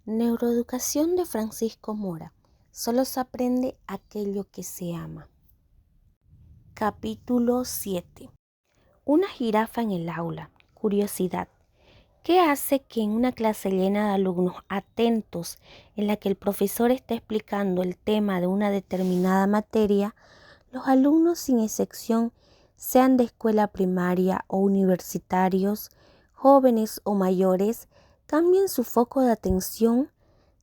Neuroeducación de Francisco Mora. Solo se aprende aquello que se ama. Capítulo 7. Una jirafa en el aula. Curiosidad. ¿Qué hace que en una clase llena de alumnos atentos, en la que el profesor está explicando el tema de una determinada materia, los alumnos sin excepción, sean de escuela primaria o universitarios, jóvenes o mayores, cambien su foco de atención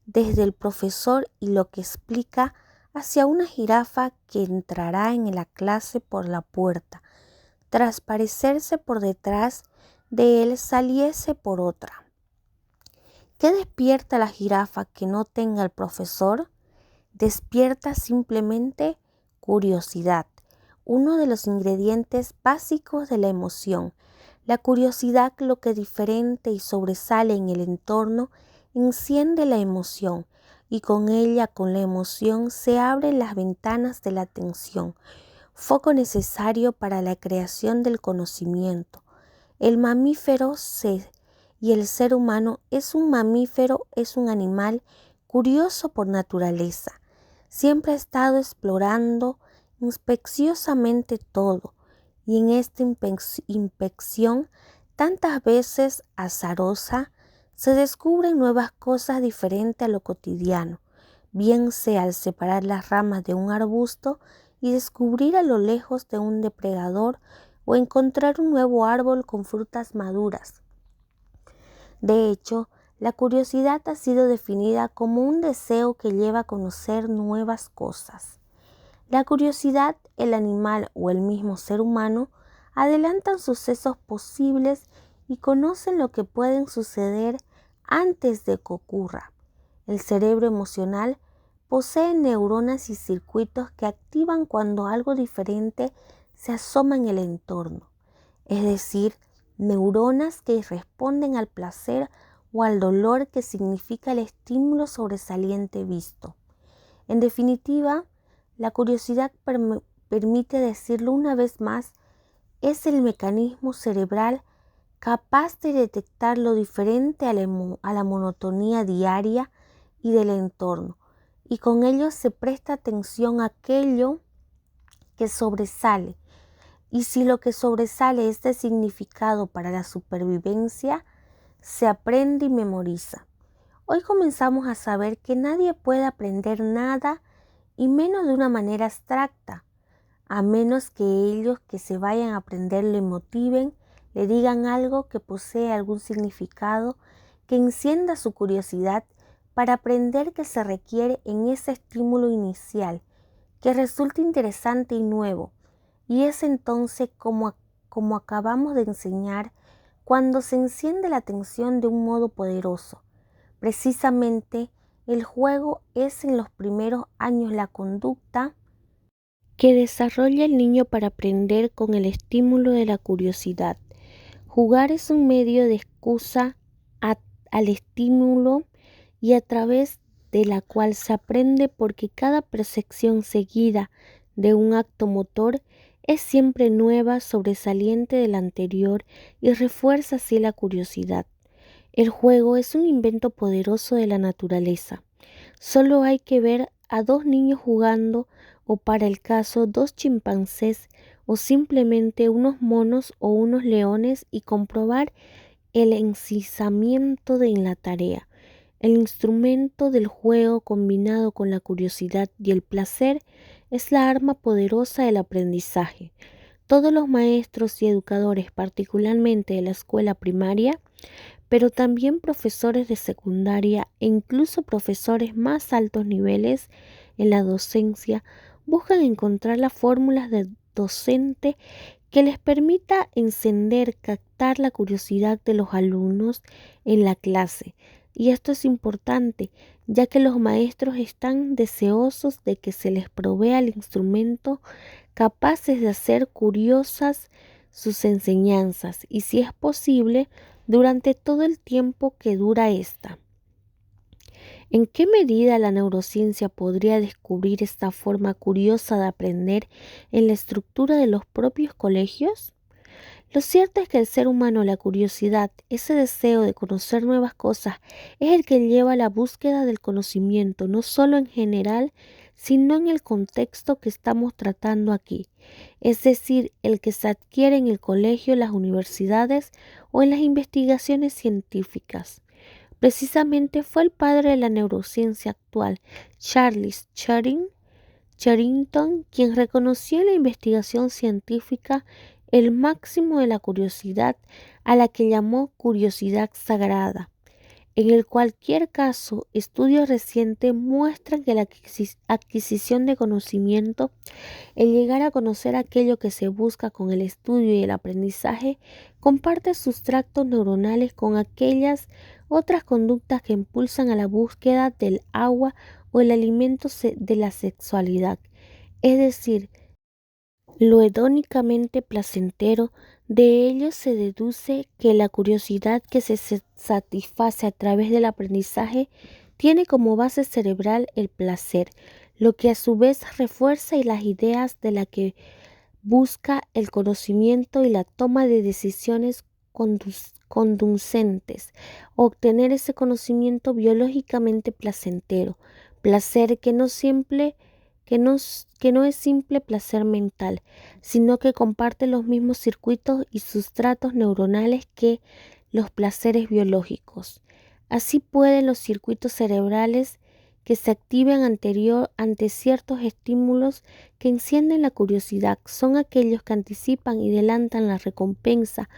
desde el profesor y lo que explica hacia una jirafa que entrará en la clase por la puerta, tras parecerse por detrás de él saliese por otra? ¿Qué despierta la jirafa que no tenga el profesor? Despierta simplemente curiosidad, uno de los ingredientes básicos de la emoción. La curiosidad, lo que diferente y sobresale en el entorno, enciende la emoción, y con ella, con la emoción, se abren las ventanas de la atención, foco necesario para la creación del conocimiento. El mamífero y el ser humano es un mamífero, es un animal curioso por naturaleza. Siempre ha estado explorando inspecciosamente todo, y en esta inspección, tantas veces azarosa, se descubren nuevas cosas diferentes a lo cotidiano, bien sea al separar las ramas de un arbusto y descubrir a lo lejos de un depredador, o encontrar un nuevo árbol con frutas maduras. De hecho, la curiosidad ha sido definida como un deseo que lleva a conocer nuevas cosas. La curiosidad, el animal o el mismo ser humano adelantan sucesos posibles y conocen lo que pueden suceder antes de que ocurra. El cerebro emocional posee neuronas y circuitos que activan cuando algo diferente se asoma en el entorno, es decir, neuronas que responden al placer o al dolor que significa el estímulo sobresaliente visto. En definitiva, la curiosidad, permite decirlo una vez más, es el mecanismo cerebral capaz de detectar lo diferente a la monotonía diaria y del entorno, y con ello se presta atención a aquello que sobresale. Y si lo que sobresale es de significado para la supervivencia, se aprende y memoriza. Hoy comenzamos a saber que nadie puede aprender nada, y menos de una manera abstracta, a menos que ellos que se vayan a aprender le motiven, le digan algo que posee algún significado, que encienda su curiosidad para aprender, que se requiere en ese estímulo inicial, que resulte interesante y nuevo. Y es entonces como acabamos de enseñar, cuando se enciende la atención de un modo poderoso. Precisamente, el juego es en los primeros años la conducta que desarrolla el niño para aprender con el estímulo de la curiosidad. Jugar es un medio de excusa al estímulo y a través de la cual se aprende, porque cada percepción seguida de un acto motor es siempre nueva, sobresaliente de la anterior, y refuerza así la curiosidad. El juego es un invento poderoso de la naturaleza. Solo hay que ver a dos niños jugando, o para el caso dos chimpancés, o simplemente unos monos o unos leones, y comprobar el encisamiento en la tarea. El instrumento del juego, combinado con la curiosidad y el placer, es la arma poderosa del aprendizaje. Todos los maestros y educadores, particularmente de la escuela primaria, pero también profesores de secundaria e incluso profesores más altos niveles en la docencia, buscan encontrar las fórmulas del docente que les permita encender, captar la curiosidad de los alumnos en la clase. Y esto es importante, ya que los maestros están deseosos de que se les provea el instrumento capaces de hacer curiosas sus enseñanzas, y si es posible, durante todo el tiempo que dura esta. ¿En qué medida la neurociencia podría descubrir esta forma curiosa de aprender en la estructura de los propios colegios? Lo cierto es que el ser humano, la curiosidad, ese deseo de conocer nuevas cosas, es el que lleva a la búsqueda del conocimiento, no solo en general, sino en el contexto que estamos tratando aquí, es decir, el que se adquiere en el colegio, las universidades o en las investigaciones científicas. Precisamente fue el padre de la neurociencia actual, Charles Charrington, quien reconoció en la investigación científica el máximo de la curiosidad, a la que llamó curiosidad sagrada. En el cualquier caso, estudios recientes muestran que la adquisición de conocimiento, el llegar a conocer aquello que se busca con el estudio y el aprendizaje, comparte sustratos neuronales con aquellas otras conductas que impulsan a la búsqueda del agua o el alimento de la sexualidad, es decir, lo hedónicamente placentero. De ello se deduce que la curiosidad que se satisface a través del aprendizaje tiene como base cerebral el placer, lo que a su vez refuerza y las ideas de la que busca el conocimiento y la toma de decisiones conducentes, obtener ese conocimiento biológicamente placentero, placer que no es simple placer mental, sino que comparte los mismos circuitos y sustratos neuronales que los placeres biológicos. Así pueden los circuitos cerebrales que se activen ante ciertos estímulos que encienden la curiosidad son aquellos que anticipan y adelantan la recompensa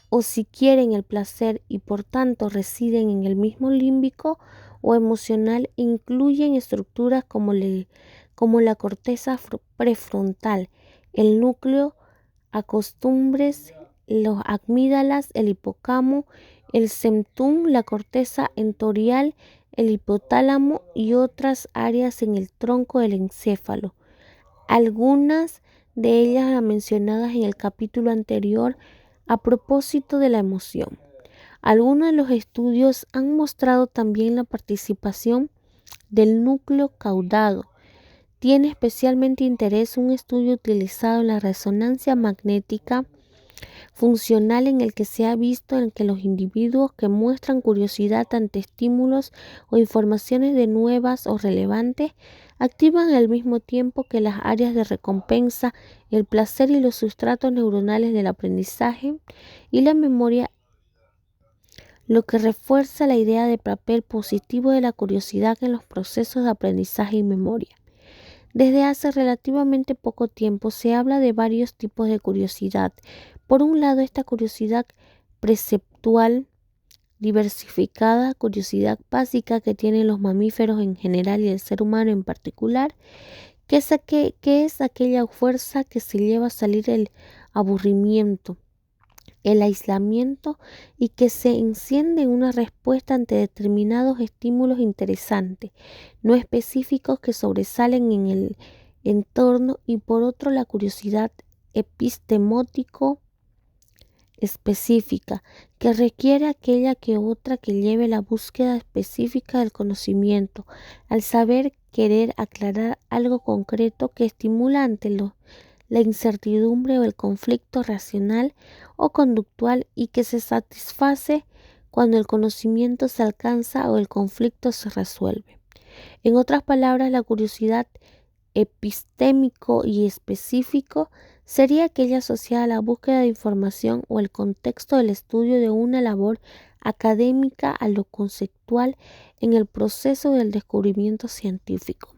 o si quieren el placer y por tanto residen en el mismo límbico o emocional, incluyen estructuras como la corteza prefrontal, el núcleo accumbens, los amígdalas, el hipocampo, el centrum, la corteza entortal, el hipotálamo y otras áreas en el tronco del encéfalo. Algunas de ellas las mencionadas en el capítulo anterior a propósito de la emoción. Algunos de los estudios han mostrado también la participación del núcleo caudado. Tiene especialmente interés un estudio utilizado en la resonancia magnética funcional en el que se ha visto en que los individuos que muestran curiosidad ante estímulos o informaciones de nuevas o relevantes activan al mismo tiempo que las áreas de recompensa, el placer y los sustratos neuronales del aprendizaje y la memoria, lo que refuerza la idea de papel positivo de la curiosidad en los procesos de aprendizaje y memoria. Desde hace relativamente poco tiempo se habla de varios tipos de curiosidad. Por un lado, esta curiosidad perceptual diversificada, curiosidad básica que tienen los mamíferos en general y el ser humano en particular, que es aquella fuerza que se lleva a salir el aburrimiento, el aislamiento y que se enciende en una respuesta ante determinados estímulos interesantes, no específicos que sobresalen en el entorno, y por otro la curiosidad epistemótico específica, que requiere aquella que otra que lleve la búsqueda específica del conocimiento, al saber querer aclarar algo concreto que estimula ante la incertidumbre o el conflicto racional o conductual y que se satisface cuando el conocimiento se alcanza o el conflicto se resuelve. En otras palabras, la curiosidad epistémico y específico sería aquella asociada a la búsqueda de información o el contexto del estudio de una labor académica a lo conceptual en el proceso del descubrimiento científico.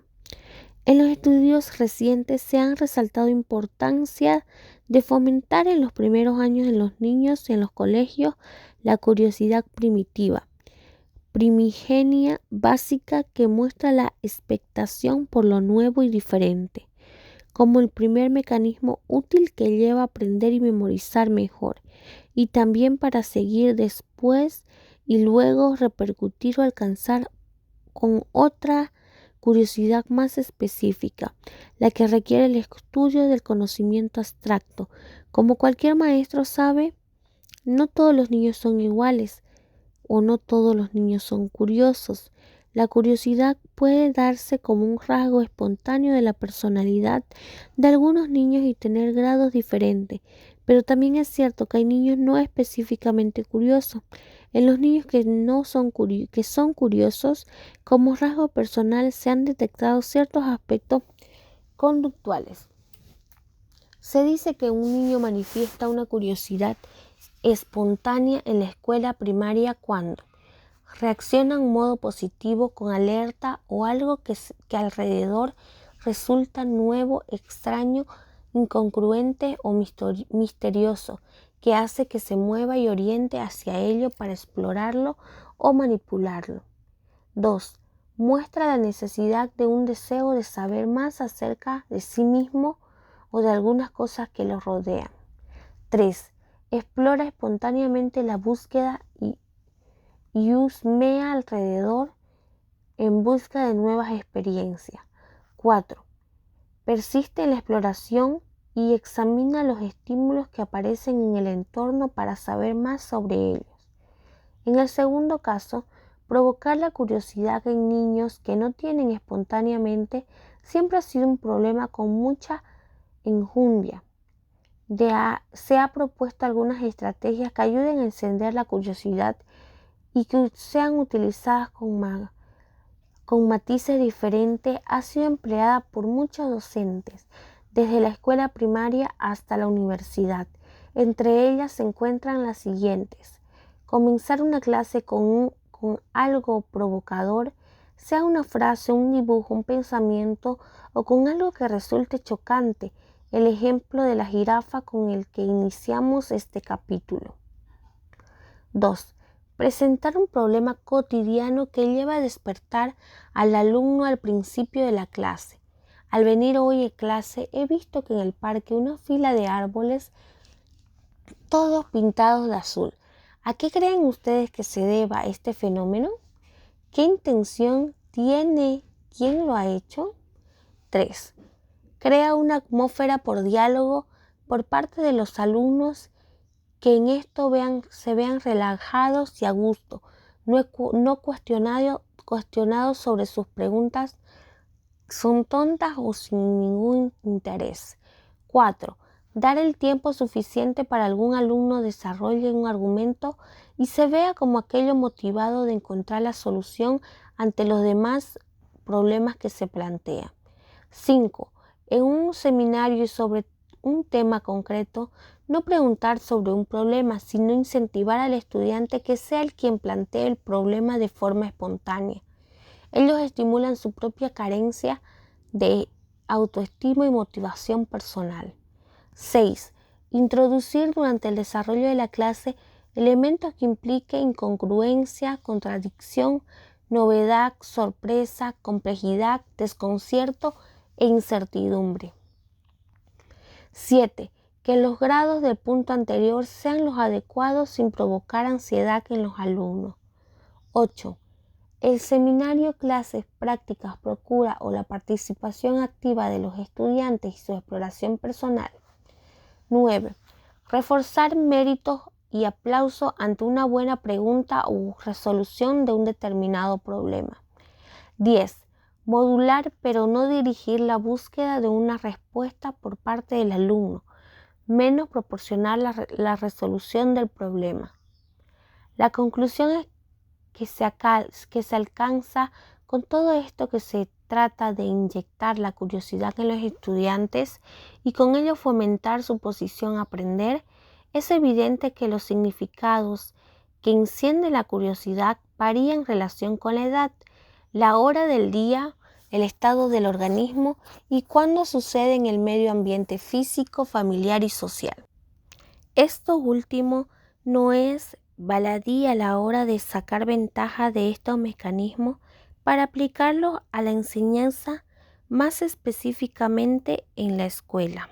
En los estudios recientes se han resaltado importancia de fomentar en los primeros años en los niños y en los colegios la curiosidad primigenia, básica, que muestra la expectación por lo nuevo y diferente, como el primer mecanismo útil que lleva a aprender y memorizar mejor, y también para seguir después y luego repercutir o alcanzar con otra curiosidad más específica, la que requiere el estudio del conocimiento abstracto. Como cualquier maestro sabe, no todos los niños son iguales o no todos los niños son curiosos. La curiosidad puede darse como un rasgo espontáneo de la personalidad de algunos niños y tener grados diferentes, pero también es cierto que hay niños no específicamente curiosos. En los niños que son curiosos, como rasgo personal se han detectado ciertos aspectos conductuales. Se dice que un niño manifiesta una curiosidad espontánea en la escuela primaria cuando reacciona en modo positivo con alerta o algo que alrededor resulta nuevo, extraño, incongruente o misterioso, que hace que se mueva y oriente hacia ello para explorarlo o manipularlo. 2. Muestra la necesidad de un deseo de saber más acerca de sí mismo o de algunas cosas que lo rodean. 3. Explora espontáneamente la búsqueda y husmea alrededor en busca de nuevas experiencias. 4. Persiste en la exploración y examina los estímulos que aparecen en el entorno para saber más sobre ellos. En el segundo caso, provocar la curiosidad en niños que no tienen espontáneamente siempre ha sido un problema con mucha enjundia. Se ha propuesto algunas estrategias que ayuden a encender la curiosidad y que sean utilizadas con matices diferentes. Ha sido empleada por muchos docentes, desde la escuela primaria hasta la universidad. Entre ellas se encuentran las siguientes: comenzar una clase con algo provocador, sea una frase, un dibujo, un pensamiento o con algo que resulte chocante. El ejemplo de la jirafa con el que iniciamos este capítulo. 2. Presentar un problema cotidiano que lleva a despertar al alumno al principio de la clase. Al venir hoy a clase he visto que en el parque una fila de árboles todos pintados de azul. ¿A qué creen ustedes que se deba este fenómeno? ¿Qué intención tiene? ¿Quién lo ha hecho? 3. Crea una atmósfera por diálogo por parte de los alumnos que en esto se vean relajados y a gusto, no cuestionados sobre sus preguntas son tontas o sin ningún interés. 4. Dar el tiempo suficiente para algún alumno desarrolle un argumento y se vea como aquello motivado de encontrar la solución ante los demás problemas que se plantean. 5. En un seminario sobre un tema concreto, no preguntar sobre un problema, sino incentivar al estudiante que sea el quien plantee el problema de forma espontánea. Ellos estimulan su propia carencia de autoestima y motivación personal. 6. Introducir durante el desarrollo de la clase elementos que impliquen incongruencia, contradicción, novedad, sorpresa, complejidad, desconcierto e incertidumbre. 7. Que los grados del punto anterior sean los adecuados sin provocar ansiedad en los alumnos. 8. El seminario, clases, prácticas, procura o la participación activa de los estudiantes y su exploración personal. 9. Reforzar méritos y aplauso ante una buena pregunta u resolución de un determinado problema. 10. Modular pero no dirigir la búsqueda de una respuesta por parte del alumno, menos proporcionar la resolución del problema. La conclusión es que se alcanza con todo esto que se trata de inyectar la curiosidad en los estudiantes y con ello fomentar su posición a aprender. Es evidente que los significados que enciende la curiosidad varían en relación con la edad, la hora del día, el estado del organismo y cuándo sucede en el medio ambiente físico, familiar y social. Esto último no es baladí a la hora de sacar ventaja de estos mecanismos para aplicarlos a la enseñanza, más específicamente en la escuela.